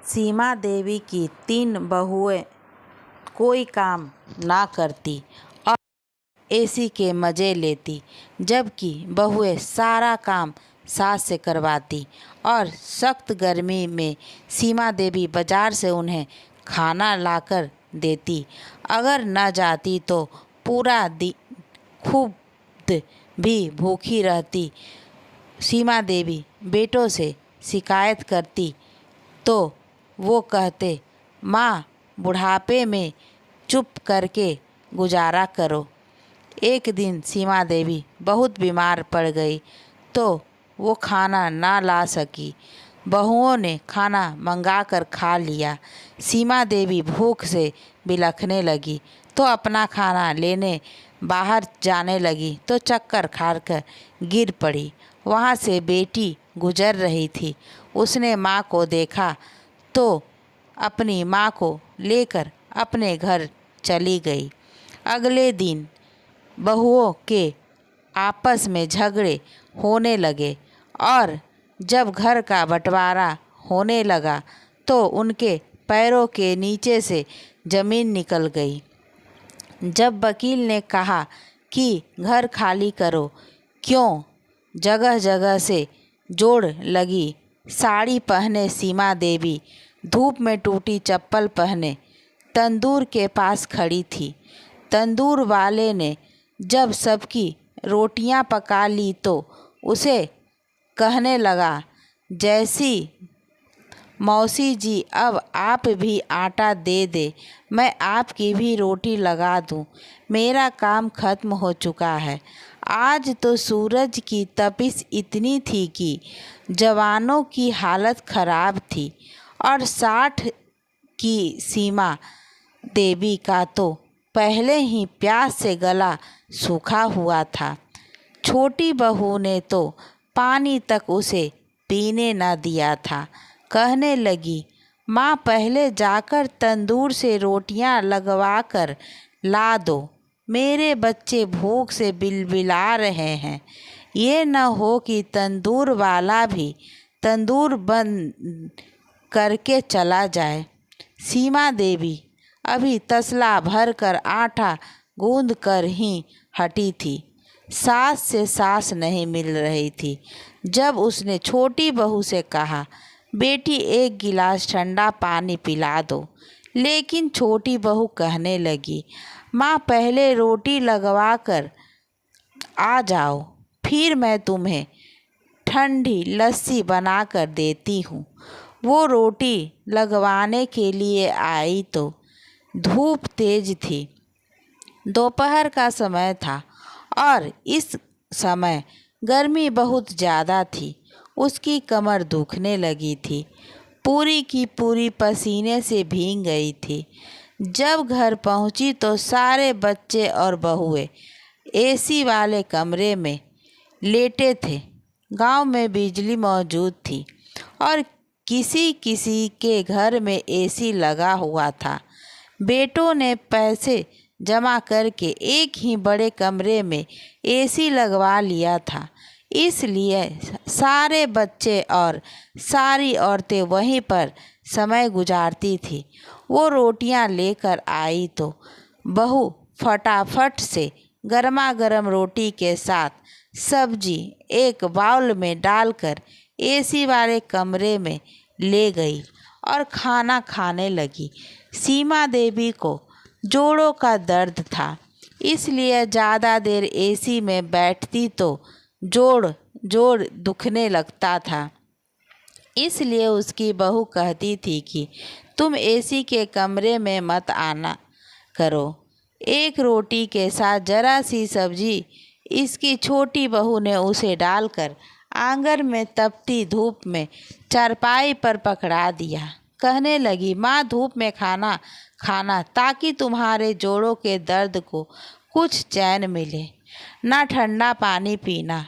सीमा देवी की 3 बहुएं कोई काम ना करती और एसी के मज़े लेती, जबकि बहुएं सारा काम सास से करवाती। और सख्त गर्मी में सीमा देवी बाजार से उन्हें खाना लाकर देती। अगर न जाती तो पूरा दिन खुद भी भूखी रहती। सीमा देवी बेटों से शिकायत करती तो वो कहते, माँ बुढ़ापे में चुप करके गुजारा करो। एक दिन सीमा देवी बहुत बीमार पड़ गई तो वो खाना ना ला सकी। बहुओं ने खाना मंगाकर खा लिया। सीमा देवी भूख से बिलखने लगी तो अपना खाना लेने बाहर जाने लगी तो चक्कर खाकर गिर पड़ी। वहाँ से बेटी गुजर रही थी। उसने माँ को देखा तो अपनी माँ को लेकर अपने घर चली गई। अगले दिन बहुओं के आपस में झगड़े होने लगे और जब घर का बंटवारा होने लगा तो उनके पैरों के नीचे से ज़मीन निकल गई। जब वकील ने कहा कि घर खाली करो, क्यों जगह जगह से जोड़ लगी साड़ी पहने सीमा देवी धूप में टूटी चप्पल पहने तंदूर के पास खड़ी थी। तंदूर वाले ने जब सबकी रोटियां पका ली तो उसे कहने लगा, जैसी मौसी जी अब आप भी आटा दे दे, मैं आपकी भी रोटी लगा दूं। मेरा काम खत्म हो चुका है। आज तो सूरज की तपिश इतनी थी कि जवानों की हालत खराब थी और 60 की सीमा देवी का तो पहले ही प्यास से गला सूखा हुआ था। छोटी बहू ने तो पानी तक उसे पीने न दिया था। कहने लगी, माँ पहले जाकर तंदूर से रोटियां लगवा कर ला दो, मेरे बच्चे भूख से बिलबिला रहे हैं। ये न हो कि तंदूर वाला भी तंदूर बंद करके चला जाए। सीमा देवी अभी तसला भर कर आटा गूंद कर ही हटी थी। सास से सास नहीं मिल रही थी। जब उसने छोटी बहू से कहा, बेटी एक गिलास ठंडा पानी पिला दो, लेकिन छोटी बहू कहने लगी, माँ पहले रोटी लगवा कर आ जाओ, फिर मैं तुम्हें ठंडी लस्सी बना कर देती हूँ। वो रोटी लगवाने के लिए आई तो धूप तेज थी। दोपहर का समय था और इस समय गर्मी बहुत ज़्यादा थी। उसकी कमर दुखने लगी थी। पूरी की पूरी पसीने से भीग गई थी। जब घर पहुंची तो सारे बच्चे और बहुएं एसी वाले कमरे में लेटे थे। गांव में बिजली मौजूद थी और किसी किसी के घर में एसी लगा हुआ था। बेटों ने पैसे जमा करके एक ही बड़े कमरे में एसी लगवा लिया था। इसलिए सारे बच्चे और सारी औरतें वहीं पर समय गुजारती थी। वो रोटियां लेकर आई तो बहू फटाफट से गर्मा गर्म रोटी के साथ सब्जी एक बाउल में डालकर एसी वाले कमरे में ले गई और खाना खाने लगी। सीमा देवी को जोड़ों का दर्द था, इसलिए ज़्यादा देर एसी में बैठती तो जोड़ दुखने लगता था। इसलिए उसकी बहू कहती थी कि तुम एसी के कमरे में मत आना करो। एक रोटी के साथ जरा सी सब्जी इसकी छोटी बहू ने उसे डालकर आंगन में तपती धूप में चारपाई पर पकड़ा दिया। कहने लगी, माँ धूप में खाना खाना ताकि तुम्हारे जोड़ों के दर्द को कुछ चैन मिले। ना ठंडा पानी पीना,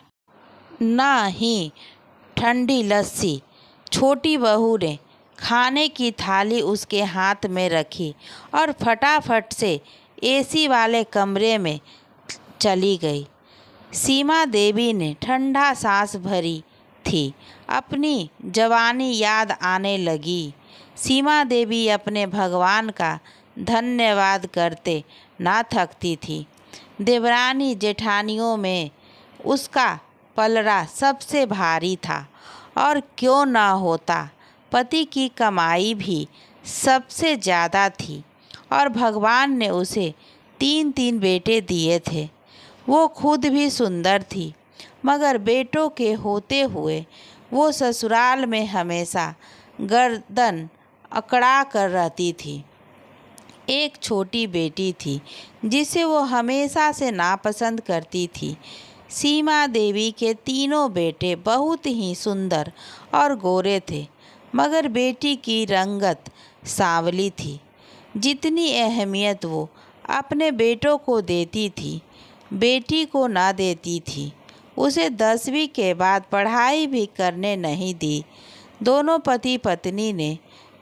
ना ही ठंडी लस्सी। छोटी बहू ने खाने की थाली उसके हाथ में रखी और फटाफट से एसी वाले कमरे में चली गई। सीमा देवी ने ठंडा सांस भरी थी, अपनी जवानी याद आने लगी। सीमा देवी अपने भगवान का धन्यवाद करते ना थकती थी। देवरानी जेठानियों में उसका पलड़ा सबसे भारी था, और क्यों ना होता, पति की कमाई भी सबसे ज़्यादा थी, और भगवान ने उसे 3 बेटे दिए थे। वो खुद भी सुंदर थी, मगर बेटों के होते हुए वो ससुराल में हमेशा गर्दन अकड़ा कर रहती थी। एक छोटी बेटी थी जिसे वो हमेशा से नापसंद करती थी। सीमा देवी के 3 बेटे बहुत ही सुंदर और गोरे थे, मगर बेटी की रंगत सांवली थी। जितनी अहमियत वो अपने बेटों को देती थी, बेटी को ना देती थी। उसे 10वीं के बाद पढ़ाई भी करने नहीं दी। दोनों पति पत्नी ने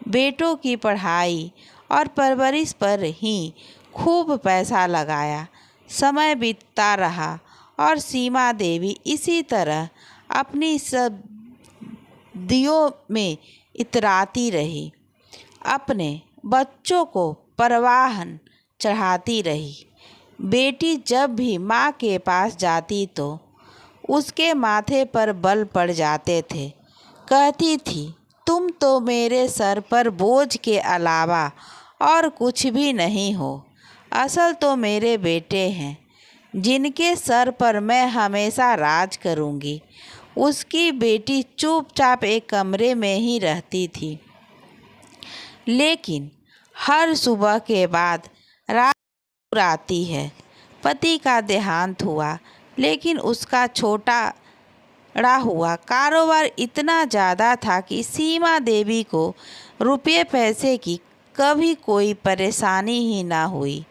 बेटों की पढ़ाई और परवरिश पर ही खूब पैसा लगाया। समय बीतता रहा और सीमा देवी इसी तरह अपनी सदियों में इतराती रही। अपने बच्चों को परवान चढ़ाती रही। बेटी जब भी माँ के पास जाती तो उसके माथे पर बल पड़ जाते थे। कहती थी, तुम तो मेरे सर पर बोझ के अलावा और कुछ भी नहीं हो। असल तो मेरे बेटे हैं, जिनके सर पर मैं हमेशा राज करूँगी। उसकी बेटी चुपचाप एक कमरे में ही रहती थी, लेकिन हर सुबह के बाद रात आती है। पति का देहांत हुआ, लेकिन उसका छोटा हुआ कारोबार इतना ज़्यादा था कि सीमा देवी को रुपये पैसे की कभी कोई परेशानी ही ना हुई।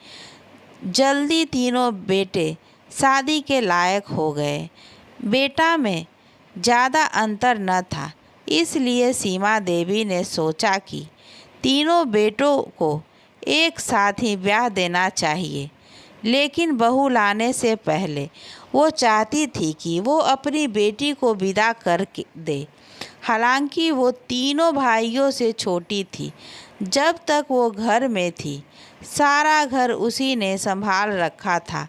जल्दी 3 बेटे शादी के लायक हो गए। बेटा में ज़्यादा अंतर न था, इसलिए सीमा देवी ने सोचा कि 3 बेटों को एक साथ ही ब्याह देना चाहिए। लेकिन बहू लाने से पहले वो चाहती थी कि वो अपनी बेटी को विदा कर दे। हालांकि वो 3 भाइयों से छोटी थी। जब तक वो घर में थी, सारा घर उसी ने संभाल रखा था,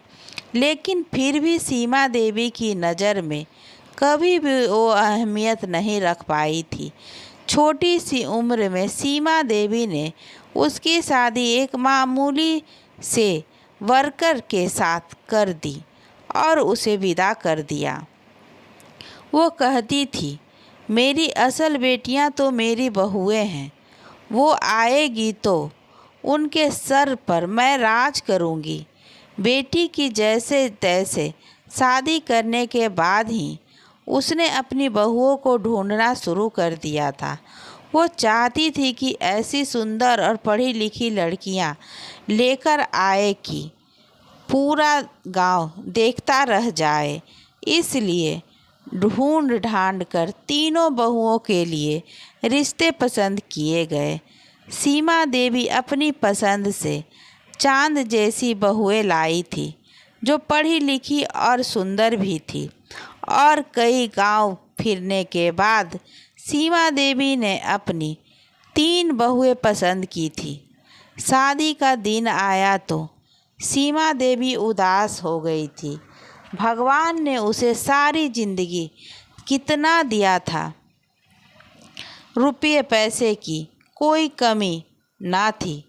लेकिन फिर भी सीमा देवी की नज़र में कभी भी वो अहमियत नहीं रख पाई थी। छोटी सी उम्र में सीमा देवी ने उसकी शादी एक मामूली से वर्कर के साथ कर दी और उसे विदा कर दिया। वो कहती थी, मेरी असल बेटियां तो मेरी बहुएं हैं। वो आएगी तो उनके सर पर मैं राज करूंगी। बेटी की जैसे तैसे शादी करने के बाद ही उसने अपनी बहुओं को ढूंढना शुरू कर दिया था। वो चाहती थी कि ऐसी सुंदर और पढ़ी लिखी लड़कियां लेकर आए कि पूरा गांव देखता रह जाए। इसलिए ढूंढ ढांड कर 3 बहुओं के लिए रिश्ते पसंद किए गए। सीमा देवी अपनी पसंद से चांद जैसी बहुएं लाई थी, जो पढ़ी लिखी और सुंदर भी थी। और कई गांव फिरने के बाद सीमा देवी ने अपनी 3 बहुएं पसंद की थी। शादी का दिन आया तो सीमा देवी उदास हो गई थी। भगवान ने उसे सारी जिंदगी कितना दिया था, रुपये पैसे की कोई कमी ना थी,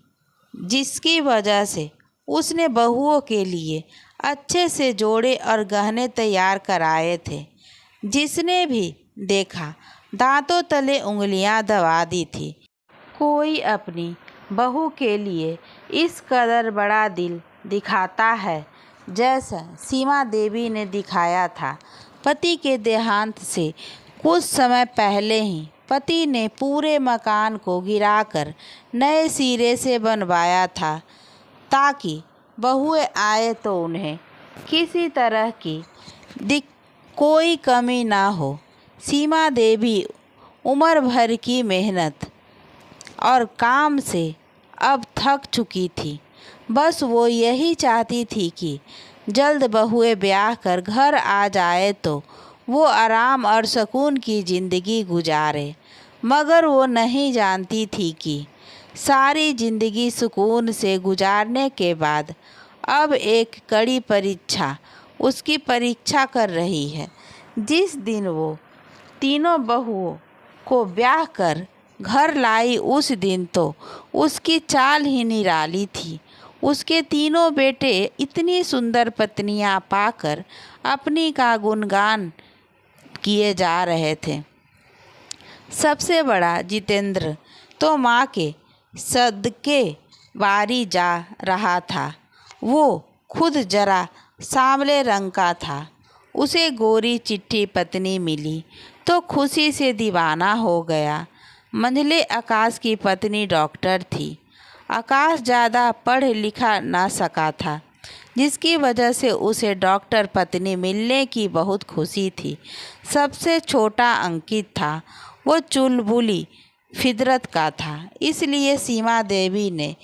जिसकी वजह से उसने बहुओं के लिए अच्छे से जोड़े और गहने तैयार कराए थे। जिसने भी देखा, दांतों तले उंगलियां दबा दी थी। कोई अपनी बहू के लिए इस कदर बड़ा दिल दिखाता है जैसा सीमा देवी ने दिखाया था। पति के देहांत से कुछ समय पहले ही पति ने पूरे मकान को गिराकर नए सिरे से बनवाया था, ताकि बहुएं आए तो उन्हें किसी तरह की कोई कमी ना हो। सीमा देवी उम्र भर की मेहनत और काम से अब थक चुकी थी। बस वो यही चाहती थी कि जल्द बहुएं ब्याह कर घर आ जाए तो वो आराम और सुकून की ज़िंदगी गुजारे। मगर वो नहीं जानती थी कि सारी ज़िंदगी सुकून से गुजारने के बाद अब एक कड़ी परीक्षा उसकी परीक्षा कर रही है। जिस दिन वो तीनों बहुओं को ब्याह कर घर लाई, उस दिन तो उसकी चाल ही निराली थी। उसके तीनों बेटे इतनी सुंदर पत्नियां पाकर अपनी का गुणगान किए जा रहे थे। सबसे बड़ा जितेंद्र तो माँ के सदके बारी जा रहा था। वो खुद जरा सांवले रंग का था। उसे गोरी चिट्ठी पत्नी मिली तो खुशी से दीवाना हो गया। मंझले आकाश की पत्नी डॉक्टर थी। आकाश ज़्यादा पढ़ लिखा ना सका था, जिसकी वजह से उसे डॉक्टर पत्नी मिलने की बहुत खुशी थी। सबसे छोटा अंकित था। वो चुलबुली फितरत का था, इसलिए सीमा देवी ने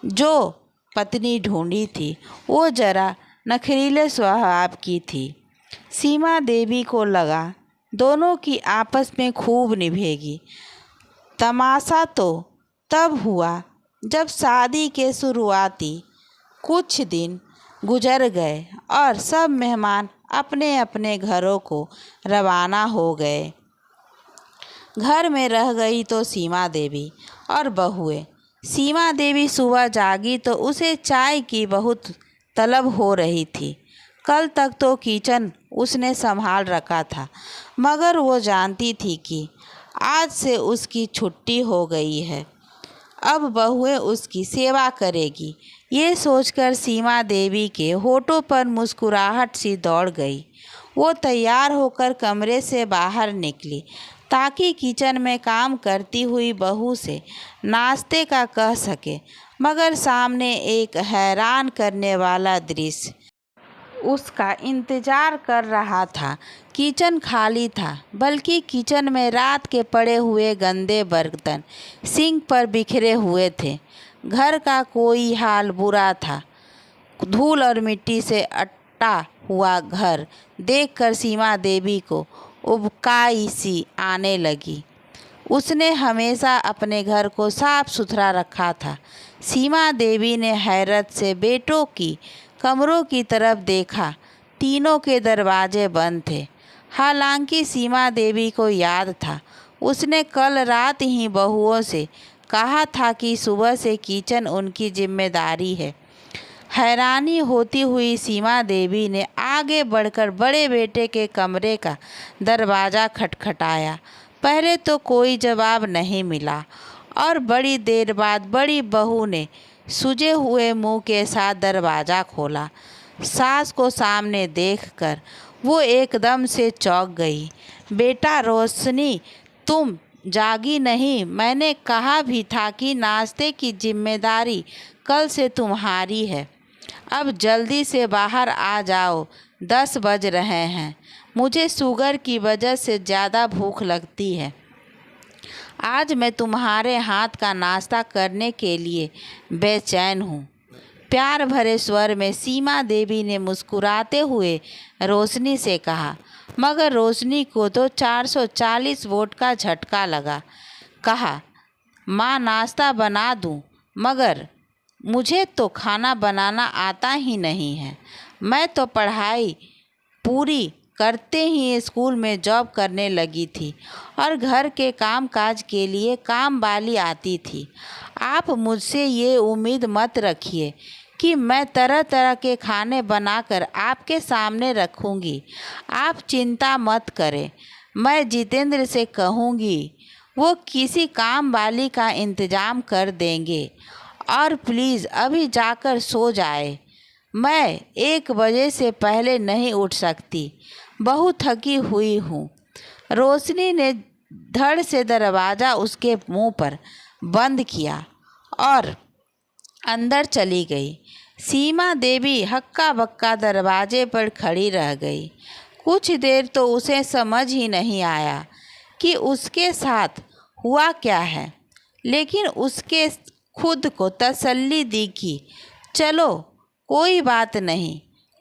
जो पत्नी ढूंढी थी वो जरा नखरीले स्वभाव की थी। सीमा देवी को लगा दोनों की आपस में खूब निभेगी। तमाशा तो तब हुआ जब शादी के शुरुआती कुछ दिन गुजर गए और सब मेहमान अपने अपने घरों को रवाना हो गए। घर में रह गई तो सीमा देवी और बहुएं। सीमा देवी सुबह जागी तो उसे चाय की बहुत तलब हो रही थी। कल तक तो किचन उसने संभाल रखा था, मगर वो जानती थी कि आज से उसकी छुट्टी हो गई है। अब बहुएं उसकी सेवा करेगी। ये सोचकर सीमा देवी के होठों पर मुस्कुराहट सी दौड़ गई। वो तैयार होकर कमरे से बाहर निकली ताकि किचन में काम करती हुई बहू से नाश्ते का कह सके, मगर सामने एक हैरान करने वाला दृश्य उसका इंतजार कर रहा था। किचन खाली था, बल्कि किचन में रात के पड़े हुए गंदे बर्तन सिंक पर बिखरे हुए थे। घर का कोई हाल बुरा था। धूल और मिट्टी से अट्टा हुआ घर देखकर सीमा देवी को उबकाई सी आने लगी। उसने हमेशा अपने घर को साफ सुथरा रखा था। सीमा देवी ने हैरत से बेटों की कमरों की तरफ देखा। तीनों के दरवाजे बंद थे। हालांकि सीमा देवी को याद था, उसने कल रात ही बहुओं से कहा था कि सुबह से किचन उनकी जिम्मेदारी है। हैरानी होती हुई सीमा देवी ने आगे बढ़कर बड़े बेटे के कमरे का दरवाज़ा खटखटाया। पहले तो कोई जवाब नहीं मिला और बड़ी देर बाद बड़ी बहू ने सूजे हुए मुंह के साथ दरवाज़ा खोला। सास को सामने देखकर वो एकदम से चौंक गई। बेटा रोशनी, तुम जागी नहीं? मैंने कहा भी था कि नाश्ते की जिम्मेदारी कल से तुम्हारी है। अब जल्दी से बाहर आ जाओ, 10 बज रहे हैं। मुझे शुगर की वजह से ज़्यादा भूख लगती है। आज मैं तुम्हारे हाथ का नाश्ता करने के लिए बेचैन हूँ। प्यार भरे स्वर में सीमा देवी ने मुस्कुराते हुए रोशनी से कहा, मगर रोशनी को तो 440 वोट का झटका लगा। कहा, माँ नाश्ता बना दूँ, मगर मुझे तो खाना बनाना आता ही नहीं है। मैं तो पढ़ाई पूरी करते ही स्कूल में जॉब करने लगी थी और घर के काम काज के लिए काम वाली आती थी। आप मुझसे ये उम्मीद मत रखिए कि मैं तरह तरह के खाने बनाकर आपके सामने रखूँगी। आप चिंता मत करें, मैं जितेंद्र से कहूँगी, वो किसी काम वाली का इंतज़ाम कर देंगे। और प्लीज़ अभी जाकर सो जाए। मैं 1 बजे से पहले नहीं उठ सकती, बहुत थकी हुई हूँ। रोशनी ने धड़ से दरवाज़ा उसके मुंह पर बंद किया और अंदर चली गई। सीमा देवी हक्का बक्का दरवाजे पर खड़ी रह गई। कुछ देर तो उसे समझ ही नहीं आया कि उसके साथ हुआ क्या है, लेकिन उसके खुद को तसल्ली दी कि चलो कोई बात नहीं,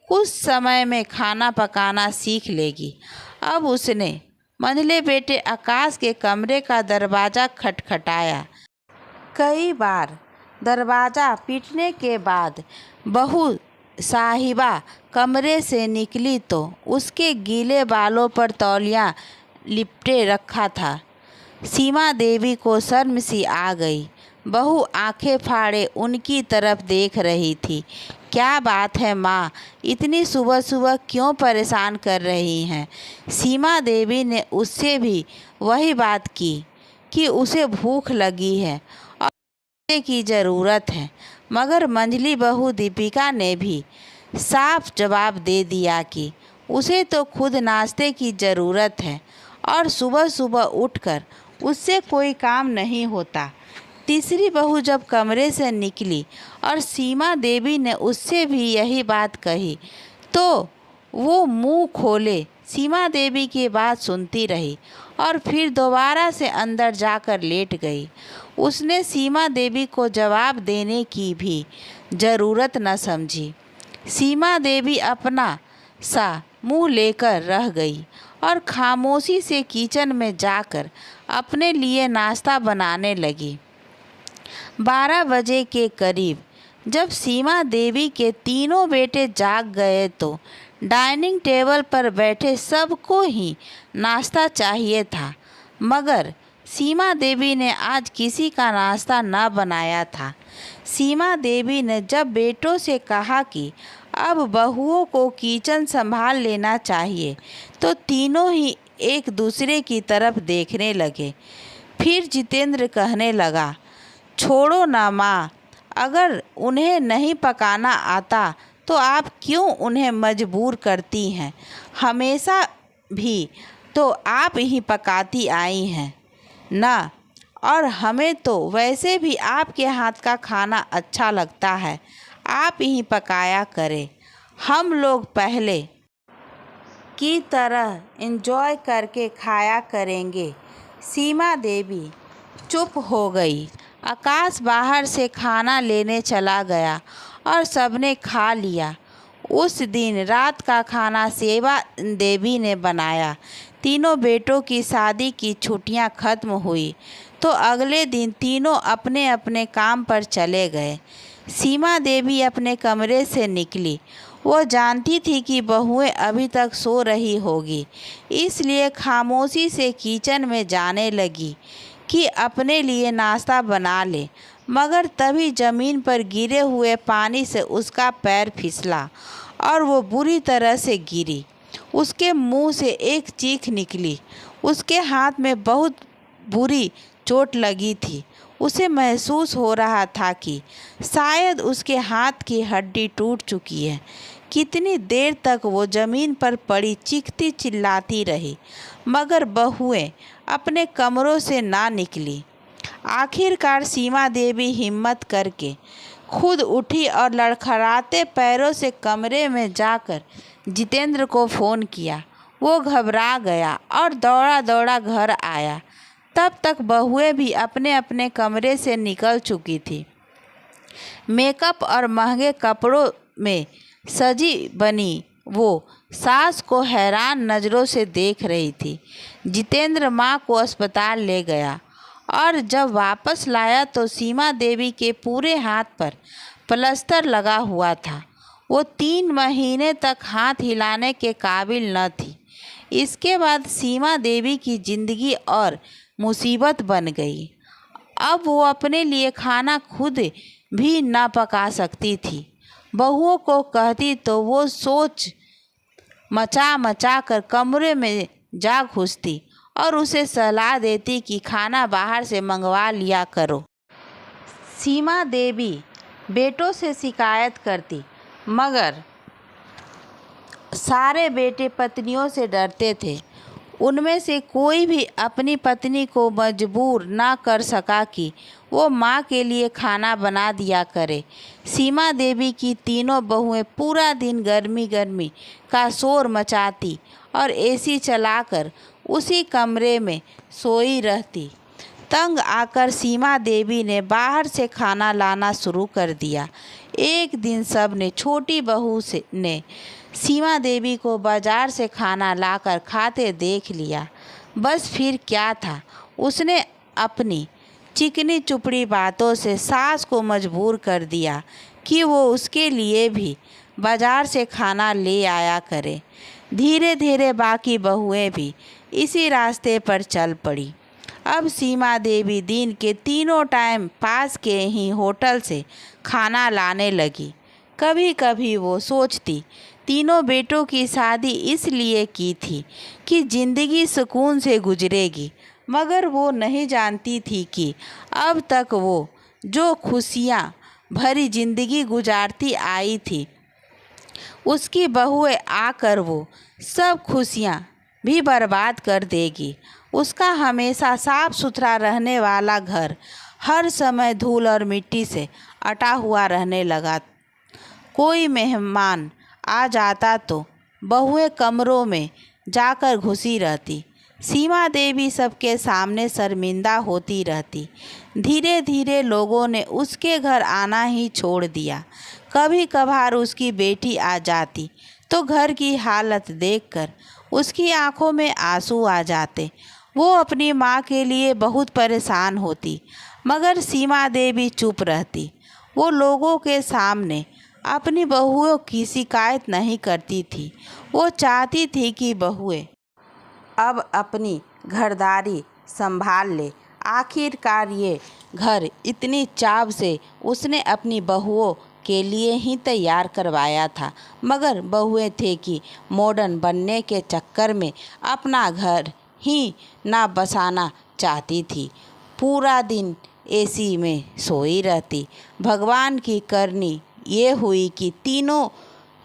कुछ समय में खाना पकाना सीख लेगी। अब उसने मंझले बेटे आकाश के कमरे का दरवाज़ा खटखटाया। कई बार दरवाज़ा पीटने के बाद बहू साहिबा कमरे से निकली तो उसके गीले बालों पर तौलिया लिपटे रखा था। सीमा देवी को शर्म सी आ गई। बहू आंखें फाड़े उनकी तरफ देख रही थी। क्या बात है माँ, इतनी सुबह सुबह क्यों परेशान कर रही हैं? सीमा देवी ने उससे भी वही बात की कि उसे भूख लगी है और नाश्ते की ज़रूरत है, मगर मंझली बहू दीपिका ने भी साफ जवाब दे दिया कि उसे तो खुद नाश्ते की ज़रूरत है और सुबह सुबह उठकर उससे कोई काम नहीं होता। तीसरी बहू जब कमरे से निकली और सीमा देवी ने उससे भी यही बात कही तो वो मुंह खोले सीमा देवी की बात सुनती रही और फिर दोबारा से अंदर जाकर लेट गई। उसने सीमा देवी को जवाब देने की भी ज़रूरत न समझी। सीमा देवी अपना सा मुंह लेकर रह गई और खामोशी से किचन में जाकर अपने लिए नाश्ता बनाने लगी। 12 बजे के करीब जब सीमा देवी के तीनों बेटे जाग गए तो डाइनिंग टेबल पर बैठे सबको ही नाश्ता चाहिए था, मगर सीमा देवी ने आज किसी का नाश्ता न बनाया था। सीमा देवी ने जब बेटों से कहा कि अब बहुओं को किचन संभाल लेना चाहिए तो तीनों ही एक दूसरे की तरफ देखने लगे। फिर जितेंद्र कहने लगा, छोड़ो ना माँ, अगर उन्हें नहीं पकाना आता तो आप क्यों उन्हें मजबूर करती हैं? हमेशा भी तो आप ही पकाती आई हैं ना, और हमें तो वैसे भी आपके हाथ का खाना अच्छा लगता है, आप ही पकाया करें। हम लोग पहले की तरह एंजॉय करके खाया करेंगे। सीमा देवी चुप हो गई। आकाश बाहर से खाना लेने चला गया और सबने खा लिया। उस दिन रात का खाना सेवा देवी ने बनाया। तीनों बेटों की शादी की छुट्टियां खत्म हुई तो अगले दिन तीनों अपने अपने काम पर चले गए। सीमा देवी अपने कमरे से निकली। वो जानती थी कि बहुएं अभी तक सो रही होगी, इसलिए खामोशी से किचन में जाने लगी कि अपने लिए नाश्ता बना ले, मगर तभी ज़मीन पर गिरे हुए पानी से उसका पैर फिसला और वो बुरी तरह से गिरी। उसके मुंह से एक चीख निकली। उसके हाथ में बहुत बुरी चोट लगी थी। उसे महसूस हो रहा था कि शायद उसके हाथ की हड्डी टूट चुकी है। कितनी देर तक वो ज़मीन पर पड़ी चीखती चिल्लाती रही, मगर बहुएं अपने कमरों से ना निकली। आखिरकार सीमा देवी हिम्मत करके खुद उठी और लड़खड़ाते पैरों से कमरे में जाकर जितेंद्र को फ़ोन किया। वो घबरा गया और दौड़ा दौड़ा घर आया। तब तक बहुएं भी अपने अपने कमरे से निकल चुकी थी। मेकअप और महंगे कपड़ों में सजी बनी वो सास को हैरान नज़रों से देख रही थी। जितेंद्र माँ को अस्पताल ले गया और जब वापस लाया तो सीमा देवी के पूरे हाथ पर प्लास्टर लगा हुआ था। वो 3 महीने तक हाथ हिलाने के काबिल न थी। इसके बाद सीमा देवी की ज़िंदगी और मुसीबत बन गई। अब वो अपने लिए खाना खुद भी ना पका सकती थी। बहुओं को कहती तो वो सोच मचा मचा कर कमरे में जा घुसती और उसे सलाह देती कि खाना बाहर से मंगवा लिया करो। सीमा देवी बेटों से शिकायत करती, मगर सारे बेटे पत्नियों से डरते थे। उनमें से कोई भी अपनी पत्नी को मजबूर ना कर सका कि वो माँ के लिए खाना बना दिया करे। सीमा देवी की तीनों बहुएं पूरा दिन गर्मी गर्मी का शोर मचाती और एसी चलाकर उसी कमरे में सोई रहती। तंग आकर सीमा देवी ने बाहर से खाना लाना शुरू कर दिया। एक दिन सब ने छोटी बहू ने सीमा देवी को बाजार से खाना लाकर खाते देख लिया। बस फिर क्या था, उसने अपनी चिकनी चुपड़ी बातों से सास को मजबूर कर दिया कि वो उसके लिए भी बाजार से खाना ले आया करे। धीरे धीरे बाकी बहुएं भी इसी रास्ते पर चल पड़ी। अब सीमा देवी दिन के तीनों टाइम पास के ही होटल से खाना लाने लगी। कभी कभी वो सोचती तीनों बेटों की शादी इसलिए की थी कि ज़िंदगी सुकून से गुजरेगी, मगर वो नहीं जानती थी कि अब तक वो जो खुशियाँ भरी ज़िंदगी गुजारती आई थी, उसकी बहुएं आकर वो सब खुशियाँ भी बर्बाद कर देगी। उसका हमेशा साफ सुथरा रहने वाला घर हर समय धूल और मिट्टी से अटा हुआ रहने लगा। कोई मेहमान आ जाता तो बहुएं कमरों में जाकर घुसी रहती। सीमा देवी सबके सामने शर्मिंदा होती रहती। धीरे धीरे लोगों ने उसके घर आना ही छोड़ दिया। कभी कभार उसकी बेटी आ जाती तो घर की हालत देखकर उसकी आंखों में आंसू आ जाते। वो अपनी माँ के लिए बहुत परेशान होती, मगर सीमा देवी चुप रहती। वो लोगों के सामने अपनी बहुओं की शिकायत नहीं करती थी। वो चाहती थी कि बहुएं अब अपनी घरदारी संभाल ले। आखिरकार ये घर इतनी चाव से उसने अपनी बहुओं के लिए ही तैयार करवाया था, मगर बहुएं थे कि मॉडर्न बनने के चक्कर में अपना घर ही ना बसाना चाहती थी। पूरा दिन एसी में सोई रहती। भगवान की करनी ये हुई कि तीनों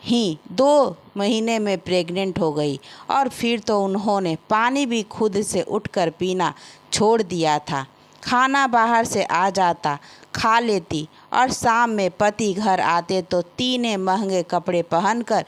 ही 2 महीने में प्रेग्नेंट हो गई, और फिर तो उन्होंने पानी भी खुद से उठकर पीना छोड़ दिया था। खाना बाहर से आ जाता, खा लेती, और शाम में पति घर आते तो तीनों महंगे कपड़े पहनकर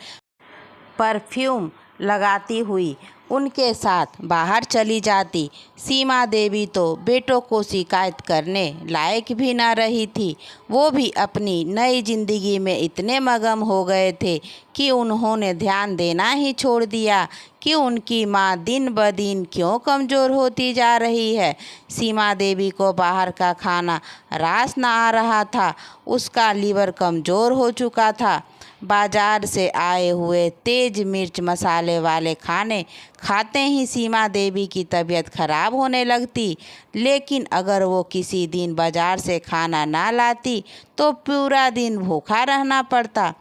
परफ्यूम लगाती हुई उनके साथ बाहर चली जाती। सीमा देवी तो बेटों को शिकायत करने लायक भी न रही थी। वो भी अपनी नई जिंदगी में इतने मगन हो गए थे कि उन्होंने ध्यान देना ही छोड़ दिया कि उनकी माँ दिन ब दिन क्यों कमज़ोर होती जा रही है। सीमा देवी को बाहर का खाना रास न आ रहा था। उसका लीवर कमज़ोर हो चुका था। बाजार से आए हुए तेज मिर्च मसाले वाले खाने खाते ही सीमा देवी की तबीयत खराब होने लगती। लेकिन अगर वो किसी दिन बाजार से खाना ना लाती तो पूरा दिन भूखा रहना पड़ता।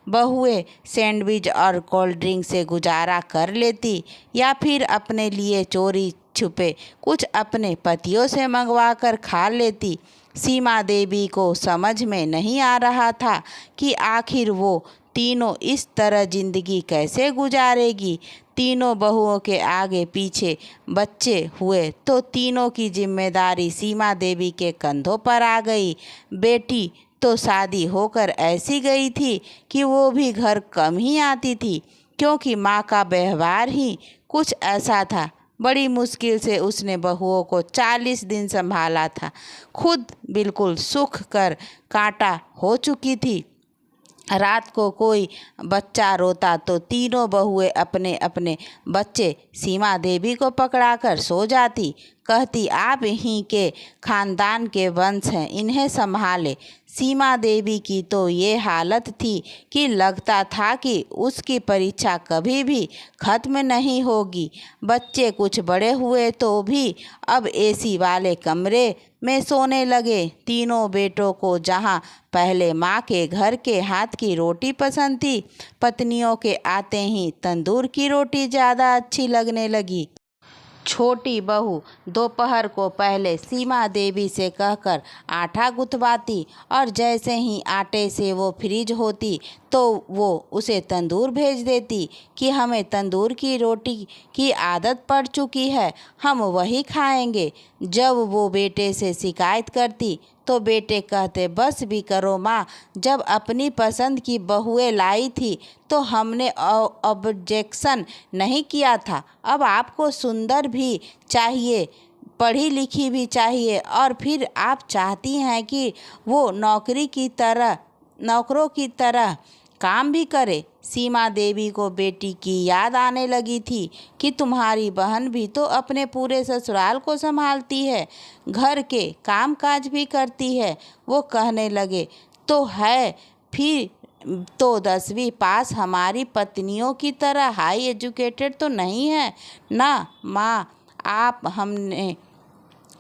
बहुएं सैंडविच और कोल्ड ड्रिंक से गुजारा कर लेती, या फिर अपने लिए चोरी छुपे कुछ अपने पतियों से मंगवा कर खा लेती। सीमा देवी को समझ में नहीं आ रहा था कि आखिर वो तीनों इस तरह जिंदगी कैसे गुजारेगी। तीनों बहुओं के आगे पीछे बच्चे हुए तो तीनों की जिम्मेदारी सीमा देवी के कंधों पर आ गई। बेटी तो शादी होकर ऐसी गई थी कि वो भी घर कम ही आती थी, क्योंकि माँ का व्यवहार ही कुछ ऐसा था। बड़ी मुश्किल से उसने बहुओं को 40 दिन संभाला था। खुद बिल्कुल सूख कर कांटा हो चुकी थी। रात को कोई बच्चा रोता तो तीनों बहुएं अपने अपने बच्चे सीमा देवी को पकड़ाकर सो जाती। कहती, आप ही के खानदान के वंश हैं, इन्हें संभाले। सीमा देवी की तो ये हालत थी कि लगता था कि उसकी परीक्षा कभी भी खत्म नहीं होगी। बच्चे कुछ बड़े हुए तो भी अब एसी वाले कमरे में सोने लगे। तीनों बेटों को जहाँ पहले माँ के घर के हाथ की रोटी पसंद थी, पत्नियों के आते ही तंदूर की रोटी ज़्यादा अच्छी लगने लगी। छोटी बहू दोपहर को पहले सीमा देवी से कहकर आटा गुथवाती, और जैसे ही आटे से वो फ्रीज होती तो वो उसे तंदूर भेज देती कि हमें तंदूर की रोटी की आदत पड़ चुकी है, हम वही खाएंगे। जब वो बेटे से शिकायत करती तो बेटे कहते, बस भी करो माँ, जब अपनी पसंद की बहुएं लाई थी तो हमने ऑब्जेक्शन नहीं किया था। अब आपको सुंदर भी चाहिए, पढ़ी लिखी भी चाहिए, और फिर आप चाहती हैं कि वो नौकरों की तरह काम भी करे। सीमा देवी को बेटी की याद आने लगी थी कि तुम्हारी बहन भी तो अपने पूरे ससुराल को संभालती है, घर के काम काज भी करती है। वो कहने लगे, तो है, फिर तो 10वीं पास हमारी पत्नियों की तरह हाई एजुकेटेड तो नहीं है ना माँ। आप हमने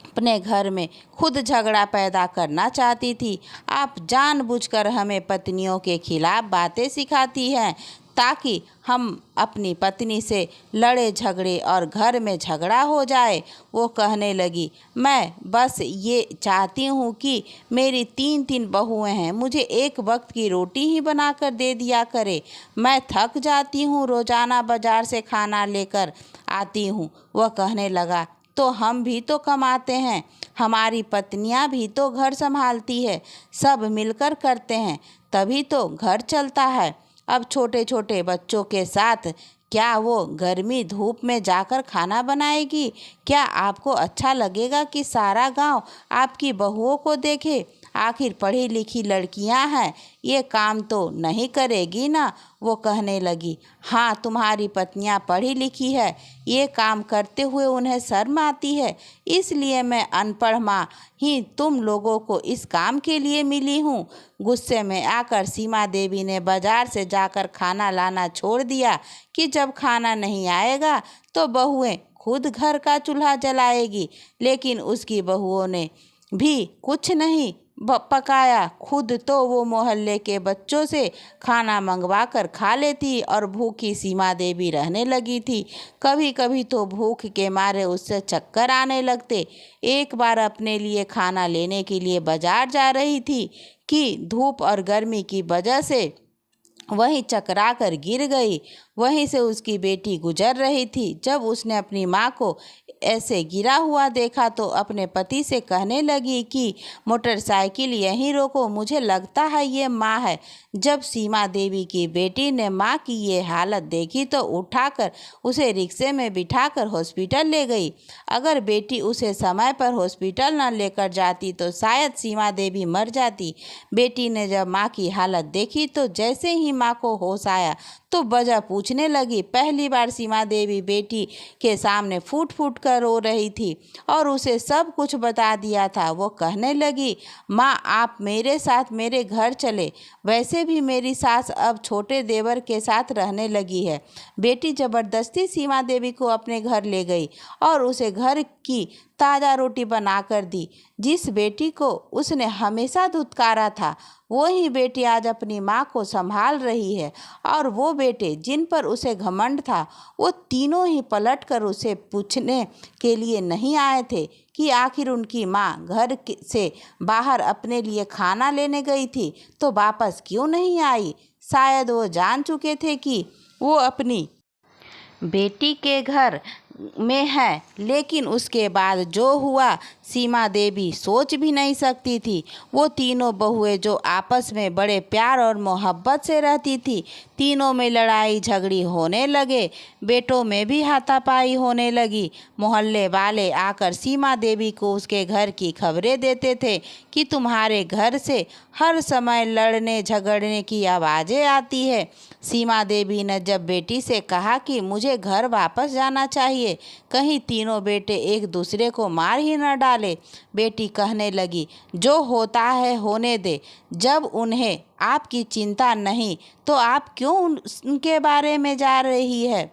अपने घर में खुद झगड़ा पैदा करना चाहती थी। आप जानबूझकर हमें पत्नियों के खिलाफ बातें सिखाती हैं ताकि हम अपनी पत्नी से लड़े झगड़े और घर में झगड़ा हो जाए। वो कहने लगी, मैं बस ये चाहती हूँ कि मेरी 3 बहुएं हैं, मुझे एक वक्त की रोटी ही बनाकर दे दिया करे। मैं थक जाती हूँ, रोज़ाना बाजार से खाना लेकर आती हूँ। वह कहने लगा, तो हम भी तो कमाते हैं, हमारी पत्नियां भी तो घर संभालती है, सब मिलकर करते हैं तभी तो घर चलता है। अब छोटे छोटे बच्चों के साथ क्या वो गर्मी धूप में जाकर खाना बनाएगी? क्या आपको अच्छा लगेगा कि सारा गांव आपकी बहुओं को देखे? आखिर पढ़ी लिखी लड़कियां हैं, ये काम तो नहीं करेगी ना। वो कहने लगी, हाँ, तुम्हारी पत्नियां पढ़ी लिखी है, ये काम करते हुए उन्हें शर्म आती है, इसलिए मैं अनपढ़ माँ ही तुम लोगों को इस काम के लिए मिली हूँ। गुस्से में आकर सीमा देवी ने बाजार से जाकर खाना लाना छोड़ दिया कि जब खाना नहीं आएगा तो बहुएं खुद घर का चूल्हा जलाएगी। लेकिन उसकी बहुओं ने भी कुछ नहीं पकाया, खुद तो वो मोहल्ले के बच्चों से खाना मंगवा कर खा लेती और भूखी सीमा देवी रहने लगी थी। कभी कभी तो भूख के मारे उससे चक्कर आने लगते। एक बार अपने लिए खाना लेने के लिए बाजार जा रही थी कि धूप और गर्मी की वजह से वहीं चकरा कर गिर गई। वहीं से उसकी बेटी गुजर रही थी। जब उसने अपनी माँ को ऐसे गिरा हुआ देखा तो अपने पति से कहने लगी कि मोटरसाइकिल यहीं रोको, मुझे लगता है ये माँ है। जब सीमा देवी की बेटी ने माँ की ये हालत देखी तो उठाकर उसे रिक्शे में बिठाकर हॉस्पिटल ले गई। अगर बेटी उसे समय पर हॉस्पिटल न लेकर जाती तो शायद सीमा देवी मर जाती। बेटी ने जब माँ की हालत देखी तो जैसे ही माँ को होश आया तो वजह पूछने लगी। पहली बार सीमा देवी बेटी के सामने फूट फूट कर रो रही थी और उसे सब कुछ बता दिया था। वो कहने लगी, माँ, आप मेरे साथ मेरे घर चले, वैसे भी मेरी सास अब छोटे देवर के साथ रहने लगी है। बेटी जबरदस्ती सीमा देवी को अपने घर ले गई और उसे घर की ताज़ा रोटी बनाकर दी। जिस बेटी को उसने हमेशा धुतकारा था वही बेटी आज अपनी माँ को संभाल रही है। और वो बेटे जिन पर उसे घमंड था वो तीनों ही पलटकर उसे पूछने के लिए नहीं आए थे कि आखिर उनकी माँ घर से बाहर अपने लिए खाना लेने गई थी तो वापस क्यों नहीं आई। शायद वो जान चुके थे कि वो अपनी बेटी के घर में है। लेकिन उसके बाद जो हुआ सीमा देवी सोच भी नहीं सकती थी। वो तीनों बहुएं जो आपस में बड़े प्यार और मोहब्बत से रहती थी, तीनों में लड़ाई झगड़ी होने लगे, बेटों में भी हाथापाई होने लगी। मोहल्ले वाले आकर सीमा देवी को उसके घर की खबरें देते थे कि तुम्हारे घर से हर समय लड़ने झगड़ने की आवाज़ें आती है। सीमा देवी ने जब बेटी से कहा कि मुझे घर वापस जाना चाहिए, कहीं तीनों बेटे एक दूसरे को मार ही न डाले, बेटी कहने लगी, जो होता है होने दे। जब उन्हें आपकी चिंता नहीं तो आप क्यों उनके बारे में जा रही है,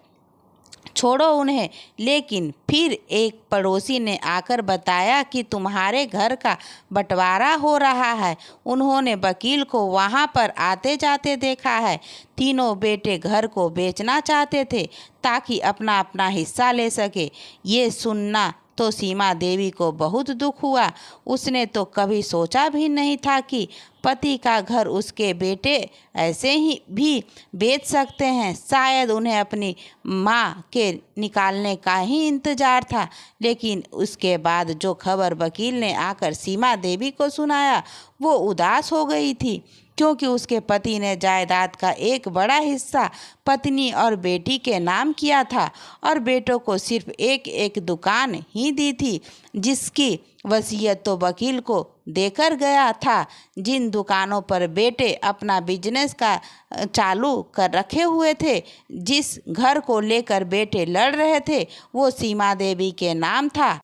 छोड़ो उन्हें। लेकिन फिर एक पड़ोसी ने आकर बताया कि तुम्हारे घर का बंटवारा हो रहा है। उन्होंने वकील को वहां पर आते जाते देखा है। तीनों बेटे घर को बेचना चाहते थे ताकि अपना अपना हिस्सा ले सके। ये सुनना तो सीमा देवी को बहुत दुख हुआ। उसने तो कभी सोचा भी नहीं था कि पति का घर उसके बेटे ऐसे ही भी बेच सकते हैं। शायद उन्हें अपनी माँ के निकालने का ही इंतजार था। लेकिन उसके बाद जो खबर वकील ने आकर सीमा देवी को सुनाया वो उदास हो गई थी, क्योंकि उसके पति ने जायदाद का एक बड़ा हिस्सा पत्नी और बेटी के नाम किया था और बेटों को सिर्फ एक एक दुकान ही दी थी, जिसकी वसीयत तो वकील को देकर गया था। जिन दुकानों पर बेटे अपना बिजनेस का चालू कर रखे हुए थे, जिस घर को लेकर बेटे लड़ रहे थे, वो सीमा देवी के नाम था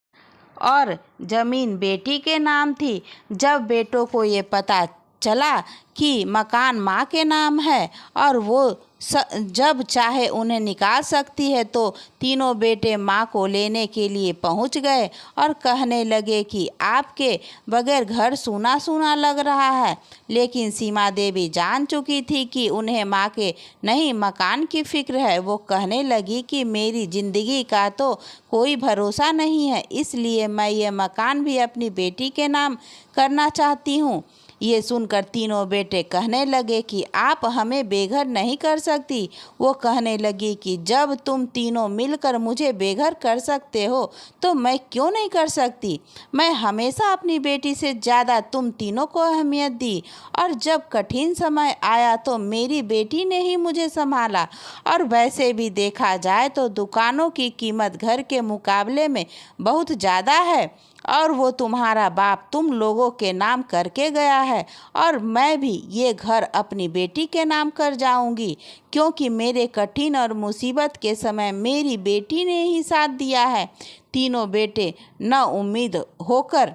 और ज़मीन बेटी के नाम थी। जब बेटों को ये पता चला कि मकान माँ के नाम है और वो जब चाहे उन्हें निकाल सकती है, तो तीनों बेटे माँ को लेने के लिए पहुँच गए और कहने लगे कि आपके बगैर घर सूना सूना लग रहा है। लेकिन सीमा देवी जान चुकी थी कि उन्हें माँ के नहीं मकान की फिक्र है। वो कहने लगी कि मेरी ज़िंदगी का तो कोई भरोसा नहीं है, इसलिए मैं ये मकान भी अपनी बेटी के नाम करना चाहती हूँ। ये सुनकर तीनों बेटे कहने लगे कि आप हमें बेघर नहीं कर सकती। वो कहने लगी कि जब तुम तीनों मिलकर मुझे बेघर कर सकते हो तो मैं क्यों नहीं कर सकती। मैं हमेशा अपनी बेटी से ज़्यादा तुम तीनों को अहमियत दी और जब कठिन समय आया तो मेरी बेटी ने ही मुझे संभाला। और वैसे भी देखा जाए तो दुकानों की कीमत घर के मुकाबले में बहुत ज़्यादा है और वो तुम्हारा बाप तुम लोगों के नाम करके गया है और मैं भी ये घर अपनी बेटी के नाम कर जाऊंगी, क्योंकि मेरे कठिन और मुसीबत के समय मेरी बेटी ने ही साथ दिया है। तीनों बेटे न उम्मीद होकर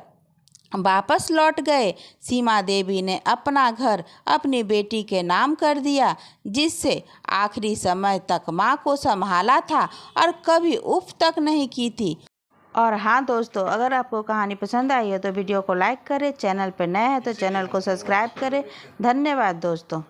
वापस लौट गए। सीमा देवी ने अपना घर अपनी बेटी के नाम कर दिया, जिससे आखिरी समय तक माँ को संभाला था और कभी उफ तक नहीं की थी। और हाँ दोस्तों, अगर आपको कहानी पसंद आई है तो वीडियो को लाइक करें, चैनल पर नए हैं तो चैनल को सब्सक्राइब करें। धन्यवाद दोस्तों।